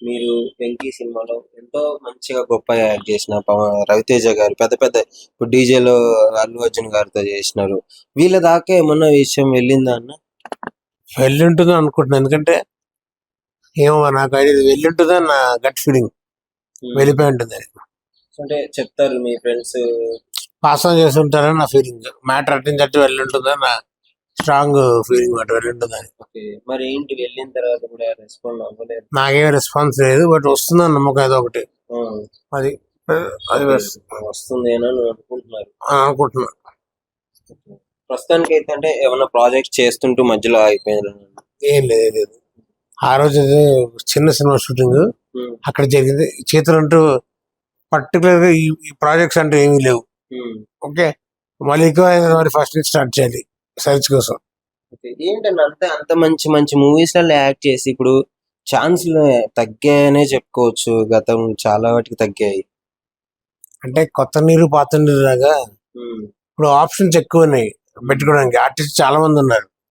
మీరు 'వెంకీ' సినిమాలో ఎంతో మంచిగా గొప్పగా యాక్ట్ చేసిన రవితేజ గారు పెద్ద పెద్ద ఇప్పుడు డీజేలో అల్లు అర్జున్ గారితో చేసినారు. వీళ్ళ దాకా ఏమన్నా విషయం వెళ్ళిందా అన్న? వెళ్ళి ఉంటుందని అనుకుంటున్నాను. ఎందుకంటే ఏమో నాకు ఐడియా వెళ్ళి ఉంటుందని నా గట్ ఫీలింగ్. వెళ్ళిపోయి ఉంటుంది అది. అంటే చెప్తారు మీ ఫ్రెండ్స్ పాస్ ఆన్ చేస్తుంటారని నా ఫీలింగ్. మ్యాటర్ అట్టించట్టు వెళ్ళి ఉంటుందని నా స్ట్రాంగ్ ఫీలింగ్ మాట వెళ్ళి ఉంటుందని. మరి ఏంటి వెళ్ళిన తర్వాత కూడా రెస్పాండ్ అవ్వలేదు? నాకేం రెస్పాన్స్ లేదు, బట్ వస్తుందని నమ్మకం ఏదో ఒకటి. అది అది వస్తుంది అని అనుకుంటున్నారు. అనుకుంటున్నా. ప్రస్తుతానికి అయితే అంటే ఏమైనా ప్రాజెక్ట్ చేస్తుంటూ మధ్యలో ఆగిపోయింది? ఏం లేదు. ఆ రోజు చిన్న సినిమా షూటింగ్ అక్కడ జరిగింది. చేతులు అంటూ పర్టికులర్ గా ఈ ప్రాజెక్ట్స్ అంటే ఏమీ లేవు. ఓకే, మళ్ళీ మరి ఫస్ట్ నుంచి స్టార్ట్ చేయాలి సర్చ్ కోసం. ఏంటంటే అంత మంచి మంచి మూవీస్ లలో యాక్ట్ చేసి ఇప్పుడు ఛాన్స్ తగ్గాయనే చెప్పుకోవచ్చు. గతం చాలా వాటికి తగ్గాయి. అంటే కొత్త నీరు పాత నీరు లాగా ఇప్పుడు ఆప్షన్స్ ఎక్కువ ఉన్నాయి పెట్టుకోవడానికి. ఆర్టిస్ట్ చాలా మంది ఉన్నారు.